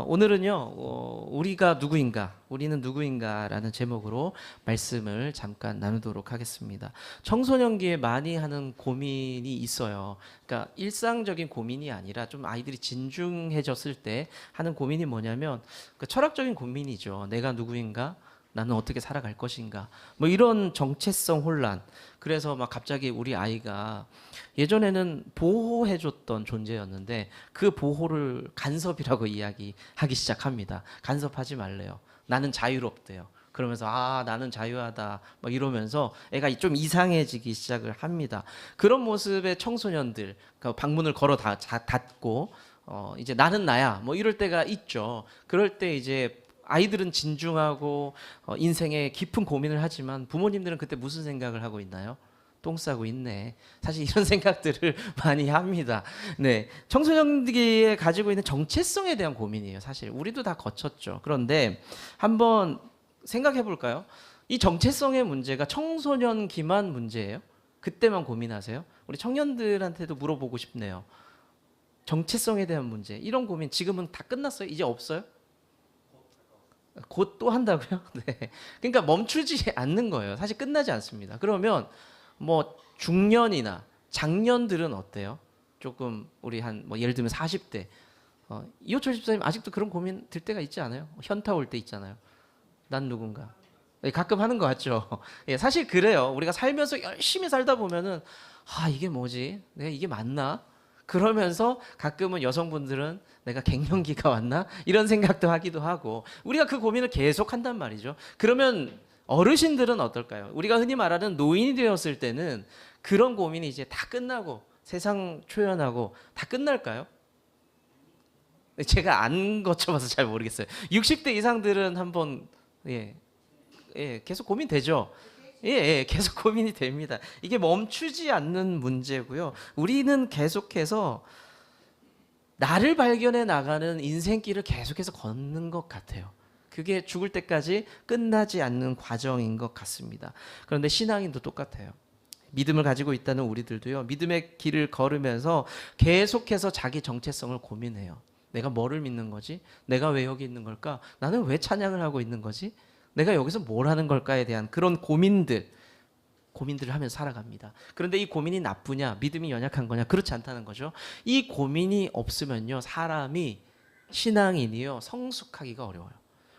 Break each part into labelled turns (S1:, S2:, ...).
S1: 오늘은요, 우리가 누구인가, 우리는 누구인가라는 제목으로 말씀을 잠깐 나누도록 하겠습니다. 청소년기에 많이 하는 고민이 있어요. 그러니까 일상적인 고민이 아니라 좀 아이들이 진중해졌을 때 하는 고민이 뭐냐면 철학적인 고민이죠. 내가 누구인가? 나는 어떻게 살아갈 것인가? 뭐 이런 정체성 혼란. 그래서 막 갑자기 우리 아이가 예전에는 보호해줬던 존재였는데 그 보호를 간섭이라고 이야기하기 시작합니다. 간섭하지 말래요. 나는 자유롭대요. 그러면서 나는 자유하다 막 이러면서 애가 좀 이상해지기 시작을 합니다. 그런 모습의 청소년들, 그러니까 방문을 걸어 닫고 이제 나는 나야 뭐 이럴 때가 있죠. 그럴 때 이제 아이들은 진중하고 인생에 깊은 고민을 하지만 부모님들은 그때 무슨 생각을 하고 있나요? 똥 싸고 있네. 사실 이런 생각들을 많이 합니다. 네, 청소년기에 가지고 있는 정체성에 대한 고민이에요. 사실 우리도 다 거쳤죠. 그런데 한번 생각해 볼까요? 이 정체성의 문제가 청소년기만 문제예요? 그때만 고민하세요? 우리 청년들한테도 물어보고 싶네요. 정체성에 대한 문제, 이런 고민 지금은 다 끝났어요? 이제 없어요? 곧 또 한다고요? 네. 그러니까 멈추지 않는 거예요. 사실 끝나지 않습니다. 그러면 뭐 중년이나 장년들은 어때요? 조금 우리 한 뭐 예를 들면 40대 이호철 집사님 아직도 그런 고민 들 때가 있지 않아요? 현타 올 때 있잖아요. 난 누군가. 네, 가끔 하는 것 같죠. 예, 사실 그래요. 우리가 살면서 열심히 살다 보면은 이게 뭐지? 내가 이게 맞나? 그러면서 가끔은 여성분들은 내가 갱년기가 왔나? 이런 생각도 하기도 하고 우리가 그 고민을 계속 한단 말이죠. 그러면 어르신들은 어떨까요? 우리가 흔히 말하는 노인이 되었을 때는 그런 고민이 이제 다 끝나고 세상 초연하고 다 끝날까요? 제가 안 거쳐봐서 잘 모르겠어요. 60대 이상들은 한번 계속 고민되죠. 계속 고민이 됩니다. 이게 멈추지 않는 문제고요. 우리는 계속해서 나를 발견해 나가는 인생길을 계속해서 걷는 것 같아요. 그게 죽을 때까지 끝나지 않는 과정인 것 같습니다. 그런데 신앙인도 똑같아요. 믿음을 가지고 있다는 우리들도요, 믿음의 길을 걸으면서 계속해서 자기 정체성을 고민해요. 내가 뭐를 믿는 거지? 내가 왜 여기 있는 걸까? 나는 왜 찬양을 하고 있는 거지? 내가 여기서 뭘 하는 걸까에 대한 그런 고민들을 하면서 살아갑니다. 그런데 이 고민이 나쁘냐? 믿음이 연약한 거냐? 그렇지 않다는 거죠. 이 고민이 없으면요, 사람이 신앙인이요, 성숙하기가 어려워요.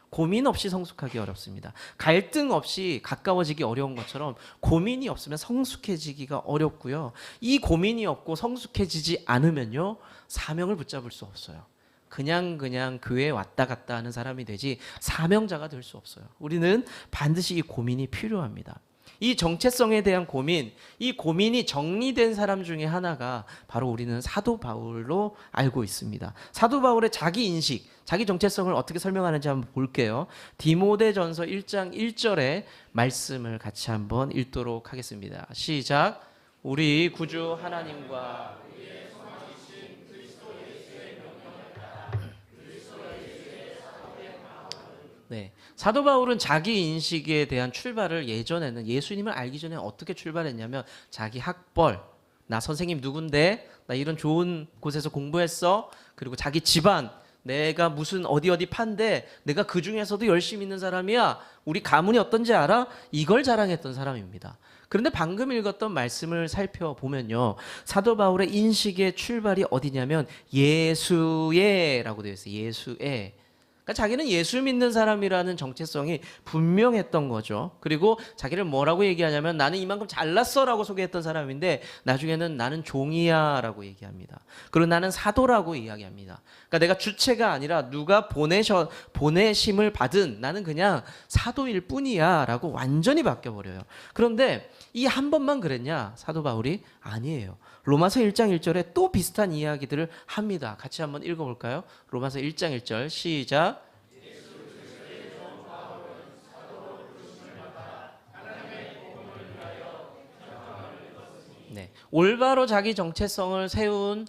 S1: 고민 없이 성숙하기 어렵습니다. 갈등 없이 가까워지기 어려운 것처럼 고민이 없으면 성숙해지기가 어렵고요. 이 고민이 없고 성숙해지지 않으면요, 사명을 붙잡을 수 없어요. 그냥 교회에 왔다 갔다 하는 사람이 되지 사명자가 될 수 없어요. 우리는 반드시 이 고민이 필요합니다. 이 정체성에 대한 고민, 이 고민이 정리된 사람 중에 하나가 바로 우리는 사도 바울로 알고 있습니다. 사도 바울의 자기 인식, 자기 정체성을 어떻게 설명하는지 한번 볼게요. 디모데전서 1장 1절의 말씀을 같이 한번 읽도록 하겠습니다. 시작. 우리 구주 하나님과 네, 사도 바울은 자기 인식에 대한 출발을 예전에는 예수님을 알기 전에 어떻게 출발했냐면 자기 학벌, 나 선생님 누군데, 나 이런 좋은 곳에서 공부했어, 그리고 자기 집안, 내가 무슨 어디 판데 내가 그 중에서도 열심히 있는 사람이야, 우리 가문이 어떤지 알아? 이걸 자랑했던 사람입니다. 그런데 방금 읽었던 말씀을 살펴보면요, 사도 바울의 인식의 출발이 어디냐면 예수의라고 되어 있어요. 예수의. 그러니까 자기는 예수 믿는 사람이라는 정체성이 분명했던 거죠. 그리고 자기를 뭐라고 얘기하냐면 나는 이만큼 잘났어라고 소개했던 사람인데 나중에는 나는 종이야라고 얘기합니다. 그리고 나는 사도라고 이야기합니다. 그러니까 내가 주체가 아니라 누가 보내심을 받은 나는 그냥 사도일 뿐이야라고 완전히 바뀌어버려요. 그런데 이 한 번만 그랬냐? 사도 바울이 아니에요. 로마서 1장 1절에 또 비슷한 이야기들을 합니다. 같이 한번 읽어볼까요? 로마서 1장 1절 시작. 네, 올바로 자기 정체성을 세운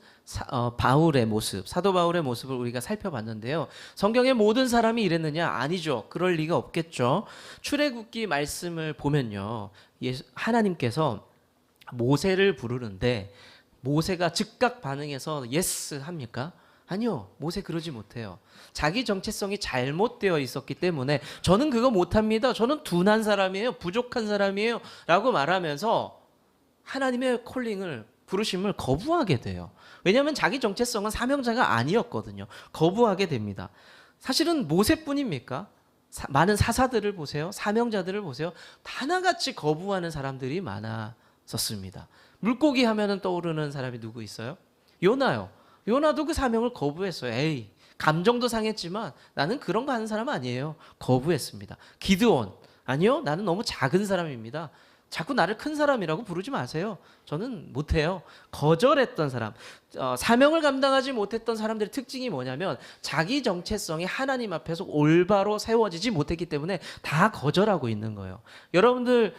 S1: 바울의 모습, 사도 바울의 모습을 우리가 살펴봤는데요. 성경의 모든 사람이 이랬느냐? 아니죠. 그럴 리가 없겠죠. 출애굽기 말씀을 보면요, 하나님께서 모세를 부르는데 모세가 즉각 반응해서 예스 합니까? 아니요. 모세 그러지 못해요. 자기 정체성이 잘못되어 있었기 때문에 저는 그거 못합니다. 저는 둔한 사람이에요. 부족한 사람이에요. 라고 말하면서 하나님의 콜링을 부르심을 거부하게 돼요. 왜냐하면 자기 정체성은 사명자가 아니었거든요. 거부하게 됩니다. 사실은 모세뿐입니까? 많은 사사들을 보세요. 사명자들을 보세요. 하나같이 거부하는 사람들이 많았었습니다. 물고기 하면은 떠오르는 사람이 누구 있어요? 요나요. 요나도 그 사명을 거부했어요. 에이, 감정도 상했지만 나는 그런 거 하는 사람 아니에요. 거부했습니다. 기드온, 아니요, 나는 너무 작은 사람입니다. 자꾸 나를 큰 사람이라고 부르지 마세요. 저는 못해요. 거절했던 사람, 사명을 감당하지 못했던 사람들의 특징이 뭐냐면 자기 정체성이 하나님 앞에서 올바로 세워지지 못했기 때문에 다 거절하고 있는 거예요. 여러분들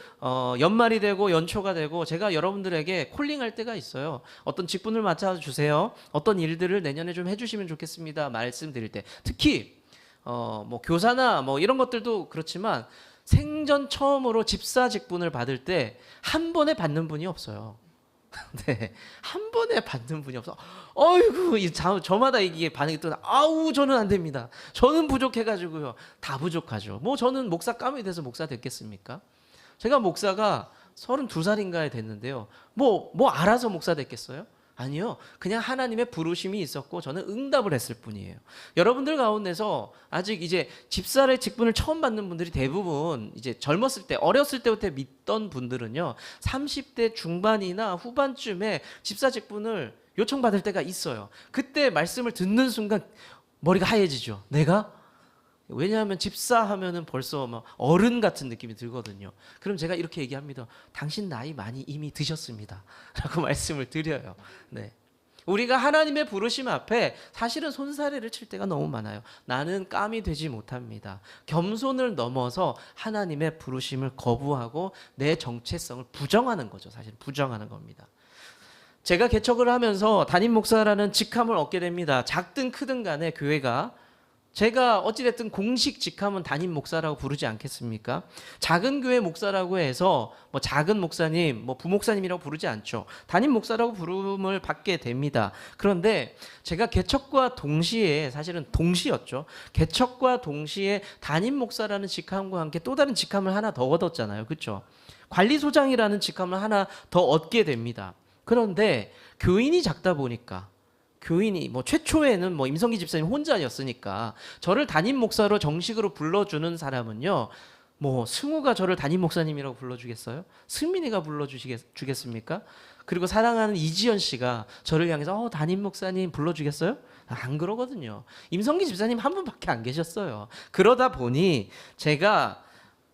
S1: 연말이 되고 연초가 되고 제가 여러분들에게 콜링할 때가 있어요. 어떤 직분을 맡아주세요. 어떤 일들을 내년에 좀 해주시면 좋겠습니다. 말씀드릴 때 특히 뭐 교사나 뭐 이런 것들도 그렇지만 생전 처음으로 집사 직분을 받을 때 한 번에 받는 분이 없어요. 네, 한 번에 받는 분이 없어. 어이구, 저마다 이게 반응이 또 아우 저는 안 됩니다. 저는 부족해가지고요. 다 부족하죠. 뭐 저는 목사 감이 돼서 목사 됐겠습니까? 제가 목사가 32살인가에 됐는데요. 뭐 알아서 목사 됐겠어요? 아니요. 그냥 하나님의 부르심이 있었고 저는 응답을 했을 뿐이에요. 여러분들 가운데서 아직 이제 집사의 직분을 처음 받는 분들이 대부분 이제 젊었을 때, 어렸을 때부터 믿던 분들은요. 30대 중반이나 후반쯤에 집사 직분을 요청받을 때가 있어요. 그때 말씀을 듣는 순간 머리가 하얘지죠. 내가? 왜냐하면 집사하면은 벌써 막 어른 같은 느낌이 들거든요. 그럼 제가 이렇게 얘기합니다. 당신 나이 많이 이미 드셨습니다. 라고 말씀을 드려요. 네. 우리가 하나님의 부르심 앞에 사실은 손사래를 칠 때가 너무 많아요. 나는 감이 되지 못합니다. 겸손을 넘어서 하나님의 부르심을 거부하고 내 정체성을 부정하는 거죠. 사실 부정하는 겁니다. 제가 개척을 하면서 담임 목사라는 직함을 얻게 됩니다. 작든 크든 간에 교회가 제가 어찌됐든 공식 직함은 담임 목사라고 부르지 않겠습니까? 작은 교회 목사라고 해서 뭐 작은 목사님, 뭐 부목사님이라고 부르지 않죠. 담임 목사라고 부름을 받게 됩니다. 그런데 제가 개척과 동시에 사실은 동시였죠. 개척과 동시에 담임 목사라는 직함과 함께 또 다른 직함을 하나 더 얻었잖아요. 그렇죠? 관리소장이라는 직함을 하나 더 얻게 됩니다. 그런데 교인이 작다 보니까 교인이 뭐 최초에는 뭐 임성기 집사님 혼자였으니까 저를 담임 목사로 정식으로 불러주는 사람은요. 뭐 승우가 저를 담임 목사님이라고 불러주겠어요? 승민이가 불러주겠습니까? 그리고 사랑하는 이지연 씨가 저를 향해서 담임 목사님 불러주겠어요? 안 그러거든요. 임성기 집사님 한 분밖에 안 계셨어요. 그러다 보니 제가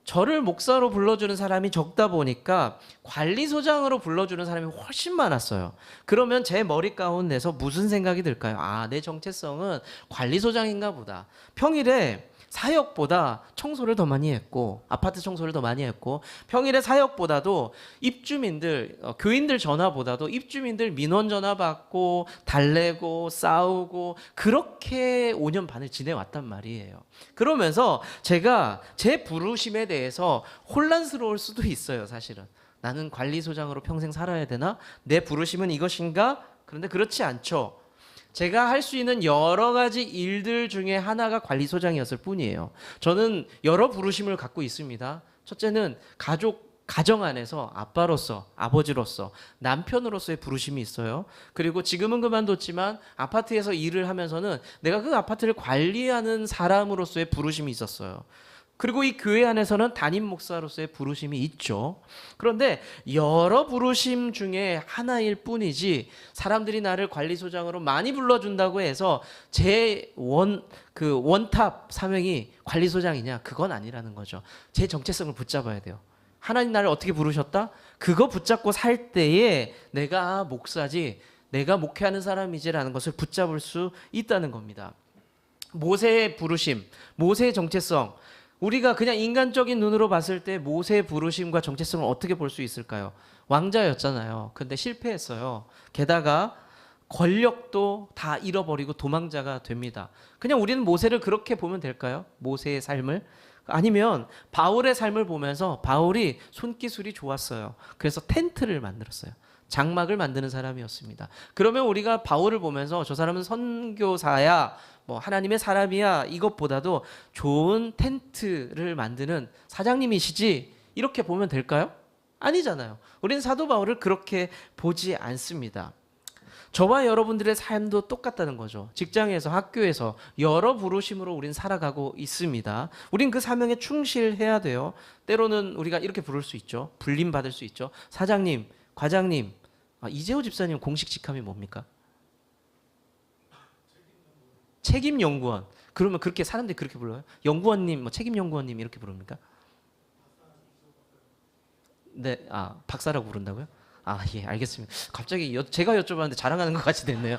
S1: 저를 목사로 불러주는 사람이 적다 보니까 관리소장으로 불러주는 사람이 훨씬 많았어요. 그러면 제 머리 가운데서 무슨 생각이 들까요? 아, 내 정체성은 관리소장인가 보다. 평일에 사역보다 청소를 더 많이 했고 아파트 청소를 더 많이 했고 평일에 사역보다도 입주민들 교인들 전화보다도 입주민들 민원 전화 받고 달래고 싸우고 그렇게 5년 반을 지내왔단 말이에요. 그러면서 제가 제 부르심에 대해서 혼란스러울 수도 있어요. 사실은 나는 관리소장으로 평생 살아야 되나? 내 부르심은 이것인가? 그런데 그렇지 않죠. 제가 할 수 있는 여러 가지 일들 중에 하나가 관리소장이었을 뿐이에요. 저는 여러 부르심을 갖고 있습니다. 첫째는 가정 안에서 아빠로서, 아버지로서, 남편으로서의 부르심이 있어요. 그리고 지금은 그만뒀지만 아파트에서 일을 하면서는 내가 그 아파트를 관리하는 사람으로서의 부르심이 있었어요. 그리고 이 교회 안에서는 담임 목사로서의 부르심이 있죠. 그런데 여러 부르심 중에 하나일 뿐이지 사람들이 나를 관리소장으로 많이 불러준다고 해서 제 원탑 사명이 관리소장이냐? 그건 아니라는 거죠. 제 정체성을 붙잡아야 돼요. 하나님 나를 어떻게 부르셨다? 그거 붙잡고 살 때에 내가 목사지, 내가 목회하는 사람이지라는 것을 붙잡을 수 있다는 겁니다. 모세의 부르심, 모세의 정체성, 우리가 그냥 인간적인 눈으로 봤을 때 모세의 부르심과 정체성을 어떻게 볼 수 있을까요? 왕자였잖아요. 근데 실패했어요. 게다가 권력도 다 잃어버리고 도망자가 됩니다. 그냥 우리는 모세를 그렇게 보면 될까요? 모세의 삶을? 아니면 바울의 삶을 보면서 바울이 손기술이 좋았어요. 그래서 텐트를 만들었어요. 장막을 만드는 사람이었습니다. 그러면 우리가 바울을 보면서 저 사람은 선교사야, 뭐 하나님의 사람이야, 이것보다도 좋은 텐트를 만드는 사장님이시지, 이렇게 보면 될까요? 아니잖아요. 우리는 사도 바울을 그렇게 보지 않습니다. 저와 여러분들의 삶도 똑같다는 거죠. 직장에서, 학교에서 여러 부르심으로 우린 살아가고 있습니다. 우린 그 사명에 충실해야 돼요. 때로는 우리가 이렇게 부를 수 있죠. 불림 받을 수 있죠. 사장님, 과장님. 이재호 집사님 공식 직함이 뭡니까? 책임연구원. 그러면 그렇게 사람들이 그렇게 불러요? 연구원님, 뭐 책임연구원님 이렇게 부릅니까? 네, 박사라고 부른다고요? 예, 알겠습니다. 갑자기 제가 여쭤봤는데 자랑하는 것 같이 됐네요.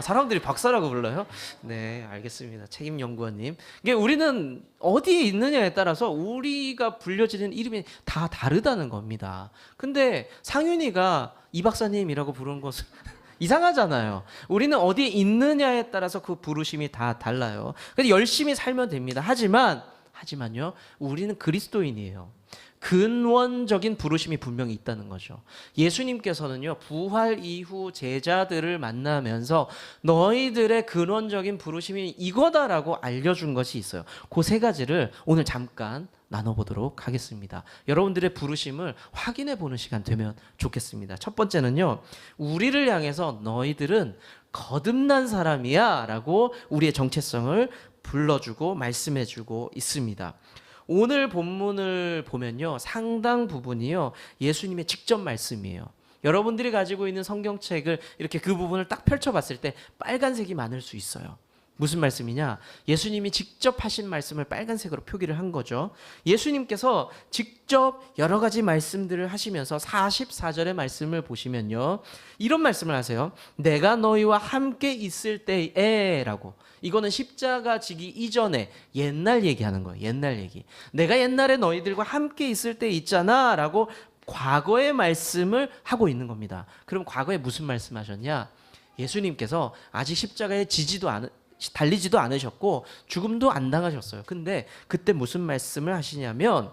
S1: 사람들이 박사라고 불러요? 네, 알겠습니다. 책임연구원님. 이게 우리는 어디에 있느냐에 따라서 우리가 불려지는 이름이 다 다르다는 겁니다. 근데 상윤이가 이 박사님이라고 부르는 것은 이상하잖아요. 우리는 어디에 있느냐에 따라서 그 부르심이 다 달라요. 근데 열심히 살면 됩니다. 하지만요, 우리는 그리스도인이에요. 근원적인 부르심이 분명히 있다는 거죠. 예수님께서는요, 부활 이후 제자들을 만나면서 너희들의 근원적인 부르심이 이거다라고 알려준 것이 있어요. 그 세 가지를 오늘 잠깐 나눠보도록 하겠습니다. 여러분들의 부르심을 확인해 보는 시간 되면 좋겠습니다. 첫 번째는요, 우리를 향해서 너희들은 거듭난 사람이야 라고 우리의 정체성을 불러주고 말씀해주고 있습니다. 오늘 본문을 보면요, 상당 부분이요, 예수님의 직접 말씀이에요. 여러분들이 가지고 있는 성경책을 이렇게 그 부분을 딱 펼쳐봤을 때 빨간색이 많을 수 있어요. 무슨 말씀이냐? 예수님이 직접 하신 말씀을 빨간색으로 표기를 한 거죠. 예수님께서 직접 여러 가지 말씀들을 하시면서 44절의 말씀을 보시면요, 이런 말씀을 하세요. 내가 너희와 함께 있을 때에 라고. 이거는 십자가 지기 이전에 옛날 얘기하는 거예요. 옛날 얘기. 내가 옛날에 너희들과 함께 있을 때 있잖아 라고 과거의 말씀을 하고 있는 겁니다. 그럼 과거에 무슨 말씀하셨냐? 예수님께서 아직 십자가에 달리지도 않으셨고 죽음도 안 당하셨어요. 근데 그때 무슨 말씀을 하시냐면,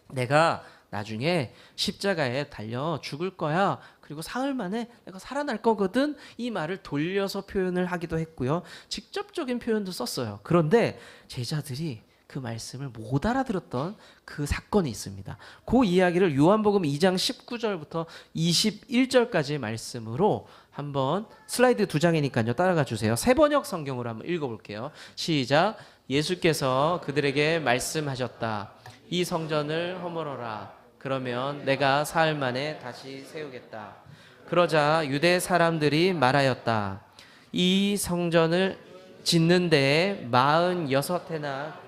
S1: 내가 나중에 십자가에 달려 죽을 거야. 그리고 사흘 만에 내가 살아날 거거든. 이 말을 돌려서 표현을 하기도 했고요. 직접적인 표현도 썼어요. 그런데 제자들이 그 말씀을 못 알아들었던 그 사건이 있습니다. 그 이야기를 요한복음 2장 19절부터 21절까지의 말씀으로 한번, 슬라이드 2장이니까요. 따라가 주세요. 새번역 성경으로 한번 읽어볼게요. 시작. 예수께서 그들에게 말씀하셨다. 이 성전을 허물어라. 그러면 내가 사흘 만에 다시 세우겠다. 그러자 유대 사람들이 말하였다. 이 성전을 짓는 데에 46해나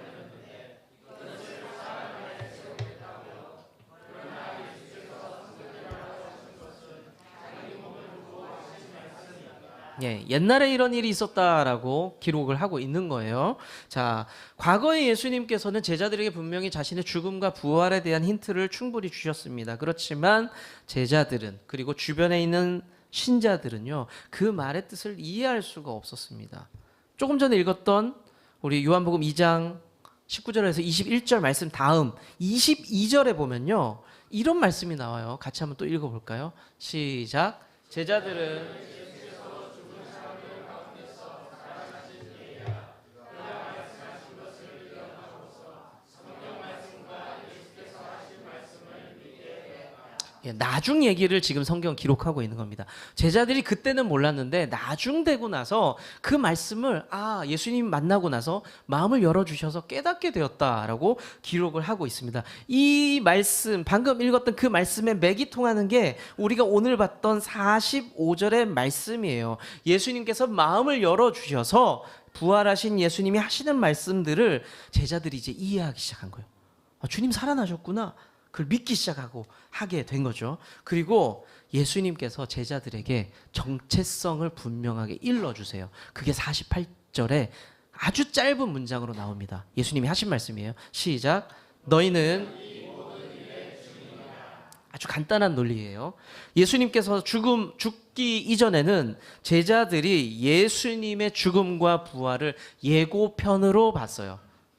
S1: 옛날에 이런 일이 있었다라고 기록을 하고 있는 거예요. 자, 과거에 예수님께서는 제자들에게 분명히 자신의 죽음과 부활에 대한 힌트를 충분히 주셨습니다. 그렇지만 제자들은, 그리고 주변에 있는 신자들은요, 그 말의 뜻을 이해할 수가 없었습니다. 조금 전에 읽었던 우리 요한복음 2장 19절에서 21절 말씀 다음 22절에 보면요, 이런 말씀이 나와요. 같이 한번 또 읽어볼까요? 시작. 제자들은 나중 얘기를 지금 성경 기록하고 있는 겁니다. 제자들이 그때는 몰랐는데 나중 되고 나서 그 말씀을 예수님 만나고 나서 마음을 열어주셔서 깨닫게 되었다라고 기록을 하고 있습니다. 이 말씀, 방금 읽었던 그 말씀에 맥이 통하는 게 우리가 오늘 봤던 45절의 말씀이에요. 예수님께서 마음을 열어주셔서 부활하신 예수님이 하시는 말씀들을 제자들이 이제 이해하기 시작한 거예요. 주님 살아나셨구나. 그걸 믿기 시작하고 하게 된 거죠. 그리고 예수님께서 제자들에게 정체성을 분명하게 일러주세요. 그게 48절에 아주 짧은 문장으로 나옵니다. 예수님이 하신 말씀이에요. 시작. 너희는, 아주 간단한 논리예요. 예수님께서 죽기 이전에는 제자들이 예수님의 죽음과 부활을 예고편으로 봤어요.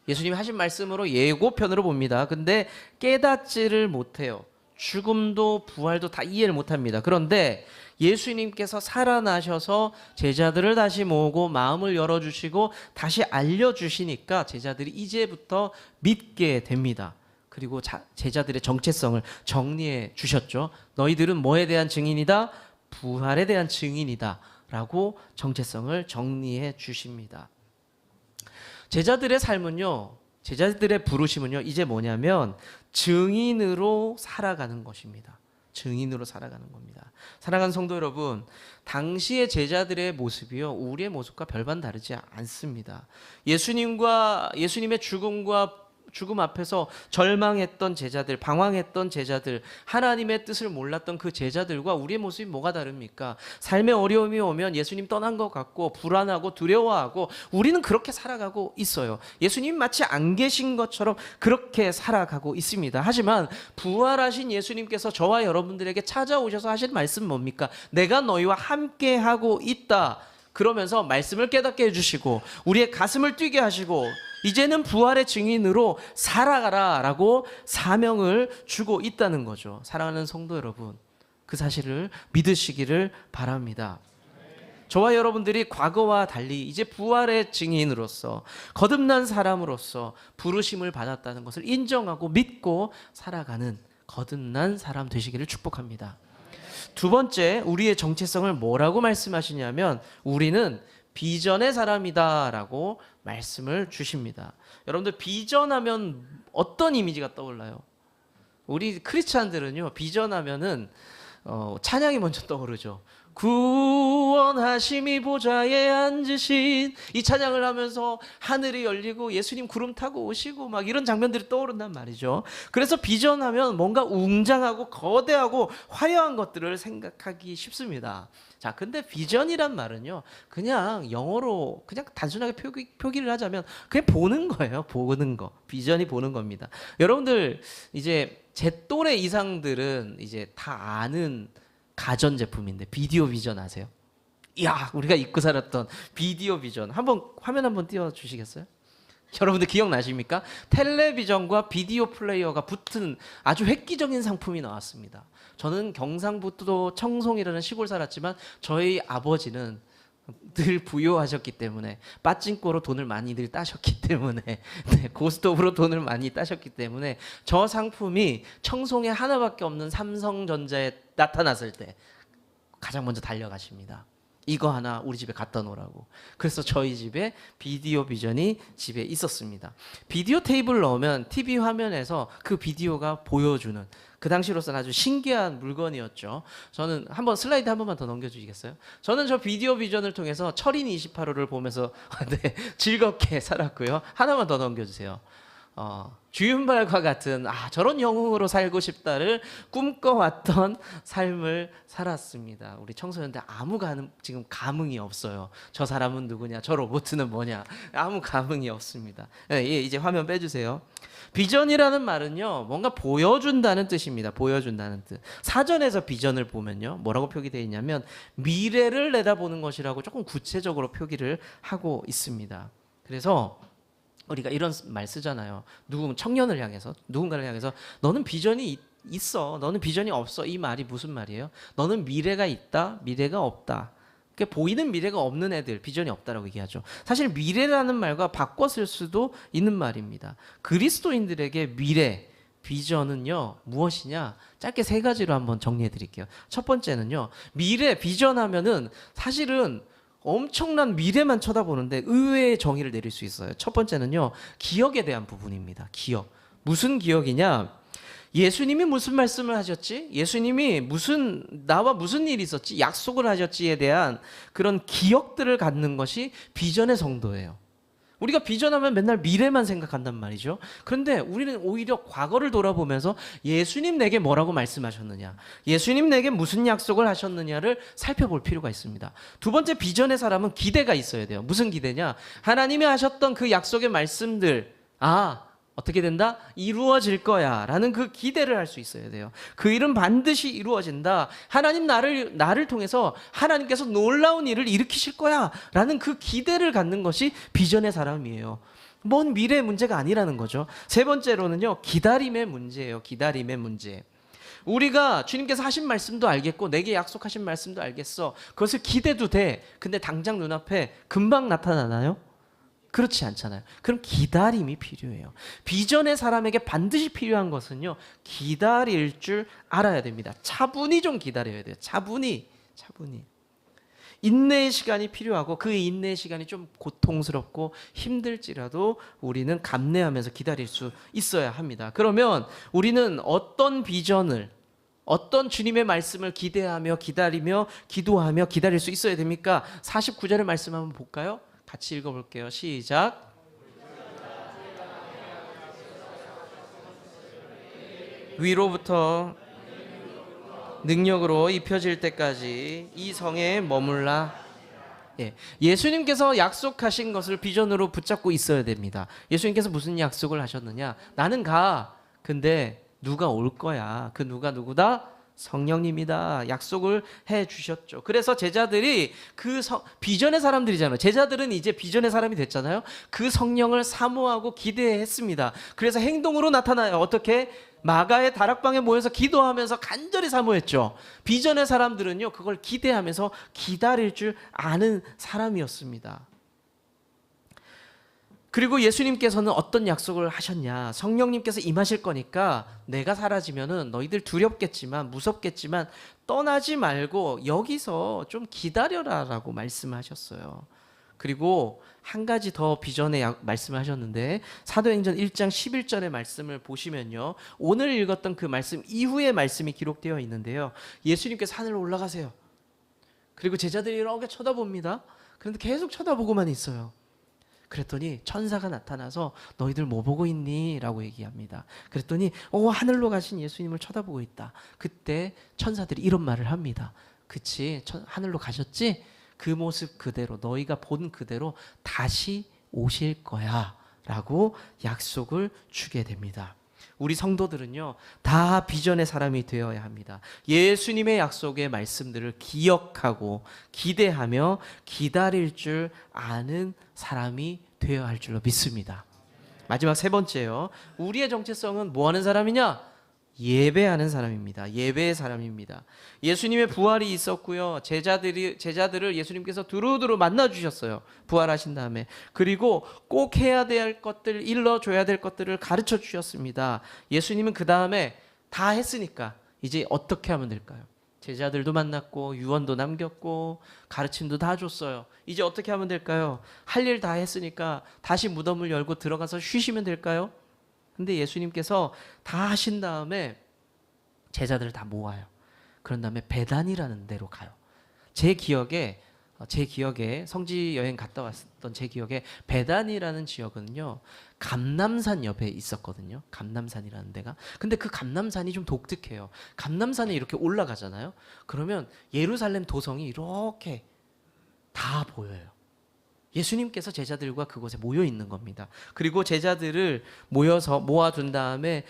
S1: 예수님이 하신 말씀으로 예고편으로 봅니다. 근데 깨닫지를 못해요. 죽음도 부활도 다 이해를 못합니다. 그런데 예수님께서 살아나셔서 제자들을 다시 모으고 마음을 열어주시고 다시 알려주시니까 제자들이 이제부터 믿게 됩니다. 그리고 제자들의 정체성을 정리해 주셨죠. 너희들은 뭐에 대한 증인이다? 부활에 대한 증인이다 라고 정체성을 정리해 주십니다. 제자들의 삶은요, 제자들의 부르심은요, 이제 뭐냐면 증인으로 살아가는 것입니다. 증인으로 살아가는 겁니다. 사랑하는 성도 여러분, 당시의 제자들의 모습이요, 우리의 모습과 별반 다르지 않습니다. 예수님의 죽음 앞에서 절망했던 제자들, 방황했던 제자들, 하나님의 뜻을 몰랐던 그 제자들과 우리의 모습이 뭐가 다릅니까? 삶의 어려움이 오면 예수님 떠난 것 같고 불안하고 두려워하고 우리는 그렇게 살아가고 있어요. 예수님 마치 안 계신 것처럼 그렇게 살아가고 있습니다. 하지만 부활하신 예수님께서 저와 여러분들에게 찾아오셔서 하신 말씀 뭡니까? 내가 너희와 함께 하고 있다. 그러면서 말씀을 깨닫게 해주시고 우리의 가슴을 뛰게 하시고 이제는 부활의 증인으로 살아가라 라고 사명을 주고 있다는 거죠. 사랑하는 성도 여러분, 그 사실을 믿으시기를 바랍니다. 저와 여러분들이 과거와 달리 이제 부활의 증인으로서 거듭난 사람으로서 부르심을 받았다는 것을 인정하고 믿고 살아가는 거듭난 사람 되시기를 축복합니다. 두 번째, 우리의 정체성을 뭐라고 말씀하시냐면 우리는 비전의 사람이다 라고 말씀을 주십니다. 여러분들 비전하면 어떤 이미지가 떠올라요? 우리 크리스찬들은요, 비전하면은 찬양이 먼저 떠오르죠. 구원하심이 보좌에 앉으신, 이 찬양을 하면서 하늘이 열리고 예수님 구름 타고 오시고 막 이런 장면들이 떠오른단 말이죠. 그래서 비전하면 뭔가 웅장하고 거대하고 화려한 것들을 생각하기 쉽습니다. 자, 근데 비전이란 말은요, 그냥 영어로 그냥 단순하게 표기를 하자면 그냥 보는 거예요. 보는 거. 비전이 보는 겁니다. 여러분들 이제 제 또래 이상들은 이제 다 아는 가전제품인데 비디오 비전 아세요? 이야, 우리가 잊고 살았던 비디오 비전. 화면 한번 띄워주시겠어요? 여러분들 기억나십니까? 텔레비전과 비디오 플레이어가 붙은 아주 획기적인 상품이 나왔습니다. 저는 경상북도 청송이라는 시골 살았지만 저희 아버지는 늘 부유하셨기 때문에 빠찡코로 돈을 많이들 따셨기 때문에 고스톱으로 돈을 많이 따셨기 때문에 저 상품이 청송에 하나밖에 없는 삼성전자에 나타났을 때 가장 먼저 달려가십니다. 이거 하나 우리 집에 갖다 놓으라고. 그래서 저희 집에 비디오 비전이 집에 있었습니다. 비디오 테이블을 넣으면 TV 화면에서 그 비디오가 보여주는, 그 당시로서는 아주 신기한 물건이었죠. 저는 슬라이드 한 번만 더 넘겨주시겠어요? 저는 저 비디오 비전을 통해서 철인 28호를 보면서 즐겁게 살았고요. 하나만 더 넘겨주세요. 주윤발과 같은 저런 영웅으로 살고 싶다를 꿈꿔왔던 삶을 살았습니다. 우리 청소년들 지금 감흥이 없어요. 저 사람은 누구냐, 저 로봇은 뭐냐, 아무 감흥이 없습니다. 이제 화면 빼주세요. 비전이라는 말은요, 뭔가 보여준다는 뜻입니다. 보여준다는 뜻. 사전에서 비전을 보면요, 뭐라고 표기되어 있냐면 미래를 내다보는 것이라고 조금 구체적으로 표기를 하고 있습니다. 그래서 우리가 이런 말 쓰잖아요. 청년을 향해서, 누군가를 향해서 너는 비전이 있어, 너는 비전이 없어. 이 말이 무슨 말이에요? 너는 미래가 있다, 미래가 없다. 그러니까 보이는 미래가 없는 애들, 비전이 없다라고 얘기하죠. 사실 미래라는 말과 바꿔 쓸 수도 있는 말입니다. 그리스도인들에게 미래, 비전은요 무엇이냐? 짧게 세 가지로 한번 정리해 드릴게요. 첫 번째는요, 미래, 비전하면은 사실은 엄청난 미래만 쳐다보는데 의외의 정의를 내릴 수 있어요. 첫 번째는요, 기억에 대한 부분입니다. 기억. 무슨 기억이냐? 예수님이 무슨 말씀을 하셨지? 예수님이 나와 무슨 일이 있었지? 약속을 하셨지에 대한 그런 기억들을 갖는 것이 비전의 성도예요. 우리가 비전하면 맨날 미래만 생각한단 말이죠. 그런데 우리는 오히려 과거를 돌아보면서 예수님 내게 뭐라고 말씀하셨느냐, 예수님 내게 무슨 약속을 하셨느냐를 살펴볼 필요가 있습니다. 두 번째, 비전의 사람은 기대가 있어야 돼요. 무슨 기대냐? 하나님이 하셨던 그 약속의 말씀들, 어떻게 된다? 이루어질 거야 라는 그 기대를 할 수 있어야 돼요. 그 일은 반드시 이루어진다. 하나님 나를 통해서 하나님께서 놀라운 일을 일으키실 거야 라는 그 기대를 갖는 것이 비전의 사람이에요. 먼 미래의 문제가 아니라는 거죠. 세 번째로는요, 기다림의 문제예요. 기다림의 문제. 우리가 주님께서 하신 말씀도 알겠고 내게 약속하신 말씀도 알겠어. 그것을 기대도 돼. 근데 당장 눈앞에 금방 나타나나요? 그렇지 않잖아요. 그럼 기다림이 필요해요. 비전의 사람에게 반드시 필요한 것은요, 기다릴 줄 알아야 됩니다. 차분히 좀 기다려야 돼요. 차분히. 인내의 시간이 필요하고 그 인내의 시간이 좀 고통스럽고 힘들지라도 우리는 감내하면서 기다릴 수 있어야 합니다. 그러면 우리는 어떤 비전을, 어떤 주님의 말씀을 기대하며 기다리며 기도하며 기다릴 수 있어야 됩니까? 49절의 말씀 한번 볼까요? 같이 읽어볼게요. 시작. 위로부터 능력으로 입혀질 때까지 이 성에 머물라. 예수님께서 약속하신 것을 비전으로 붙잡고 있어야 됩니다. 예수님께서 무슨 약속을 하셨느냐? 나는 가. 근데 누가 올 거야. 그 누가 누구다? 성령님이다. 약속을 해 주셨죠. 그래서 제자들이 비전의 사람들이잖아요. 제자들은 이제 비전의 사람이 됐잖아요. 그 성령을 사모하고 기대했습니다. 그래서 행동으로 나타나요. 어떻게? 마가의 다락방에 모여서 기도하면서 간절히 사모했죠. 비전의 사람들은요, 그걸 기대하면서 기다릴 줄 아는 사람이었습니다. 그리고 예수님께서는 어떤 약속을 하셨냐? 성령님께서 임하실 거니까 내가 사라지면은 너희들 두렵겠지만 무섭겠지만 떠나지 말고 여기서 좀 기다려라라고 말씀하셨어요. 그리고 한 가지 더 비전의 말씀을 하셨는데 사도행전 1장 11절의 말씀을 보시면요, 오늘 읽었던 그 말씀 이후의 말씀이 기록되어 있는데요, 예수님께서 하늘로 올라가세요. 그리고 제자들이 이렇게 쳐다봅니다. 그런데 계속 쳐다보고만 있어요. 그랬더니 천사가 나타나서 너희들 뭐 보고 있니? 라고 얘기합니다. 그랬더니 하늘로 가신 예수님을 쳐다보고 있다. 그때 천사들이 이런 말을 합니다. 그치, 하늘로 가셨지? 그 모습 그대로, 너희가 본 그대로 다시 오실 거야 라고 약속을 주게 됩니다. 우리 성도들은요, 다 비전의 사람이 되어야 합니다. 예수님의 약속의 말씀들을 기억하고 기대하며 기다릴 줄 아는 사람이 되어야 할 줄로 믿습니다. 마지막 세 번째요, 우리의 정체성은 뭐 하는 사람이냐? 예배하는 사람입니다. 예배의 사람입니다. 예수님의 부활이 있었고요, 제자들을 예수님께서 두루두루 만나 주셨어요. 부활하신 다음에. 그리고 꼭 해야 될 것들, 일러줘야 될 것들을 가르쳐 주셨습니다. 예수님은 그 다음에 다 했으니까 이제 어떻게 하면 될까요? 제자들도 만났고 유언도 남겼고 가르침도 다 줬어요. 이제 어떻게 하면 될까요? 할 일 다 했으니까 다시 무덤을 열고 들어가서 쉬시면 될까요? 근데 예수님께서 다 하신 다음에 제자들을 다 모아요. 그런 다음에 베단이라는 데로 가요. 제 기억에 성지 여행 갔다 왔던 제 기억에 베단이라는 지역은요, 감람산 옆에 있었거든요. 감람산이라는 데가. 근데 그 감람산이 좀 독특해요. 감람산에 이렇게 올라가잖아요. 그러면 예루살렘 도성이 이렇게 다 보여요. 예수님께서 제자들과 그곳에 모여 있는 겁니다. 그리고 제자들을 모아둔 다음에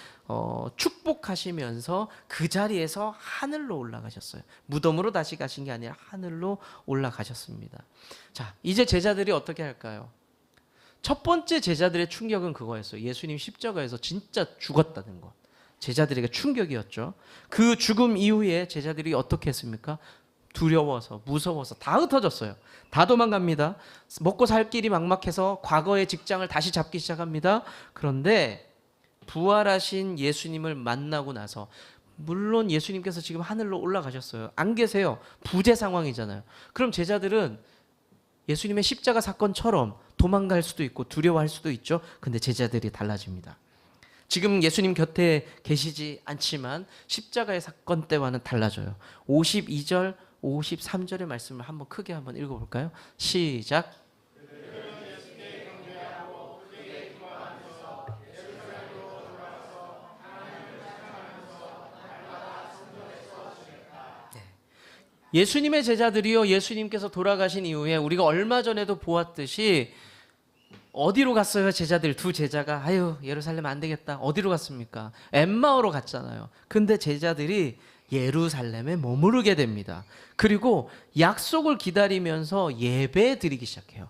S1: 축복하시면서 그 자리에서 하늘로 올라가셨어요. 무덤으로 다시 가신 게 아니라 하늘로 올라가셨습니다. 자, 이제 제자들이 어떻게 할까요? 첫 번째 제자들의 충격은 그거였어요. 예수님 십자가에서 진짜 죽었다는 것. 제자들에게 충격이었죠. 그 죽음 이후에 제자들이 어떻게 했습니까? 두려워서 무서워서 다 흩어졌어요. 다 도망갑니다. 먹고 살 길이 막막해서 과거의 직장을 다시 잡기 시작합니다. 그런데 부활하신 예수님을 만나고 나서, 물론 예수님께서 지금 하늘로 올라가셨어요. 안 계세요. 부재 상황이잖아요. 그럼 제자들은 예수님의 십자가 사건처럼 도망갈 수도 있고 두려워할 수도 있죠. 근데 제자들이 달라집니다. 지금 예수님 곁에 계시지 않지만 십자가의 사건 때와는 달라져요. 52절 53절의 말씀을 크게 한번 읽어볼까요? 시작. 예수님의 제자들이요, 예수님께서 돌아가신 이후에 우리가 얼마 전에도 보았듯이 어디로 갔어요? 제자들, 두 제자가 예루살렘 안 되겠다. 어디로 갔습니까? 엠마오로 갔잖아요. 근데 제자들이 예루살렘에 머무르게 됩니다. 그리고 약속을 기다리면서 예배 드리기 시작해요.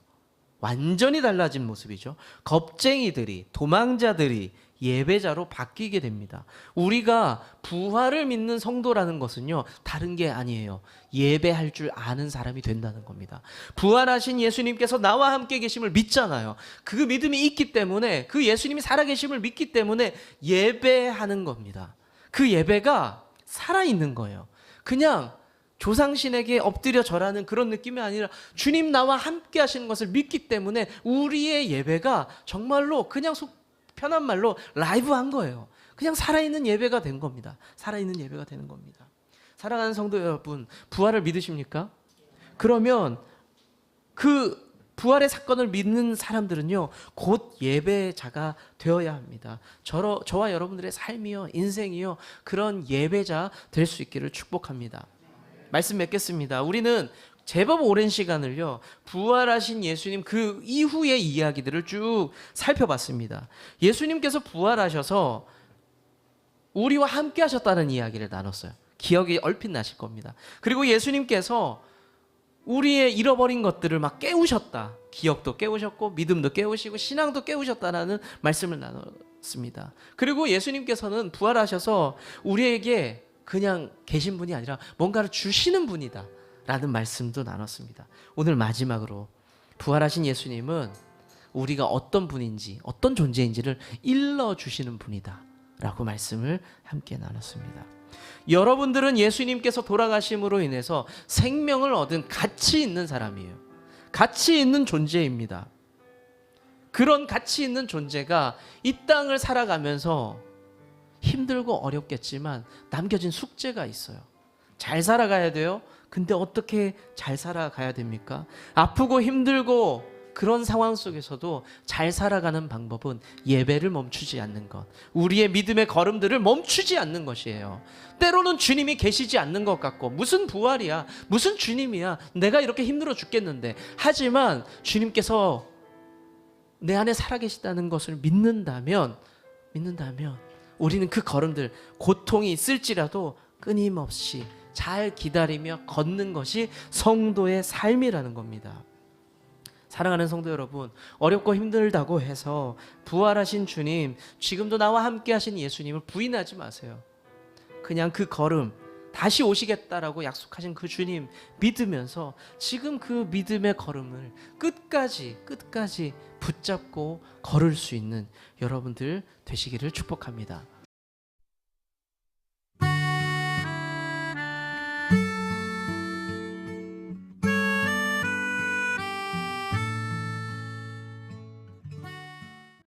S1: 완전히 달라진 모습이죠. 겁쟁이들이, 도망자들이 예배자로 바뀌게 됩니다. 우리가 부활을 믿는 성도라는 것은요, 다른 게 아니에요. 예배할 줄 아는 사람이 된다는 겁니다. 부활하신 예수님께서 나와 함께 계심을 믿잖아요. 그 믿음이 있기 때문에, 그 예수님이 살아계심을 믿기 때문에 예배하는 겁니다. 그 예배가 살아있는 거예요. 그냥 조상신에게 엎드려 절하는 그런 느낌이 아니라 주님 나와 함께 하시는 것을 믿기 때문에 우리의 예배가 정말로 그냥 편한 말로 라이브한 거예요. 그냥 살아있는 예배가 된 겁니다. 살아있는 예배가 되는 겁니다. 사랑하는 성도 여러분, 부활을 믿으십니까? 그러면 그 부활의 사건을 믿는 사람들은요, 곧 예배자가 되어야 합니다. 저와 여러분들의 삶이요, 인생이요, 그런 예배자 될 수 있기를 축복합니다. 말씀 맺겠습니다. 우리는 제법 오랜 시간을요, 부활하신 예수님 그 이후의 이야기들을 쭉 살펴봤습니다. 예수님께서 부활하셔서 우리와 함께 하셨다는 이야기를 나눴어요. 기억이 얼핏 나실 겁니다. 그리고 예수님께서 우리의 잃어버린 것들을 막 깨우셨다. 기억도 깨우셨고 믿음도 깨우시고 신앙도 깨우셨다라는 말씀을 나눴습니다. 그리고 예수님께서는 부활하셔서 우리에게 그냥 계신 분이 아니라 뭔가를 주시는 분이다 라는 말씀도 나눴습니다. 오늘 마지막으로 부활하신 예수님은 우리가 어떤 분인지 어떤 존재인지를 일러주시는 분이다 라고 말씀을 함께 나눴습니다. 여러분들은 예수님께서 돌아가심으로 인해서 생명을 얻은 가치 있는 사람이에요. 가치 있는 존재입니다. 그런 가치 있는 존재가 이 땅을 살아가면서 힘들고 어렵겠지만 남겨진 숙제가 있어요. 잘 살아가야 돼요. 근데 어떻게 잘 살아가야 됩니까? 아프고 힘들고 그런 상황 속에서도 잘 살아가는 방법은 예배를 멈추지 않는 것, 우리의 믿음의 걸음들을 멈추지 않는 것이에요. 때로는 주님이 계시지 않는 것 같고 무슨 부활이야, 무슨 주님이야, 내가 이렇게 힘들어 죽겠는데, 하지만 주님께서 내 안에 살아계시다는 것을 믿는다면 우리는 그 걸음들, 고통이 있을지라도 끊임없이 잘 기다리며 걷는 것이 성도의 삶이라는 겁니다. 사랑하는 성도 여러분, 어렵고 힘들다고 해서 부활하신 주님, 지금도 나와 함께 하신 예수님을 부인하지 마세요. 그냥 그 걸음, 다시 오시겠다라고 약속하신 그 주님 믿으면서 지금 그 믿음의 걸음을 끝까지 붙잡고 걸을 수 있는 여러분들 되시기를 축복합니다.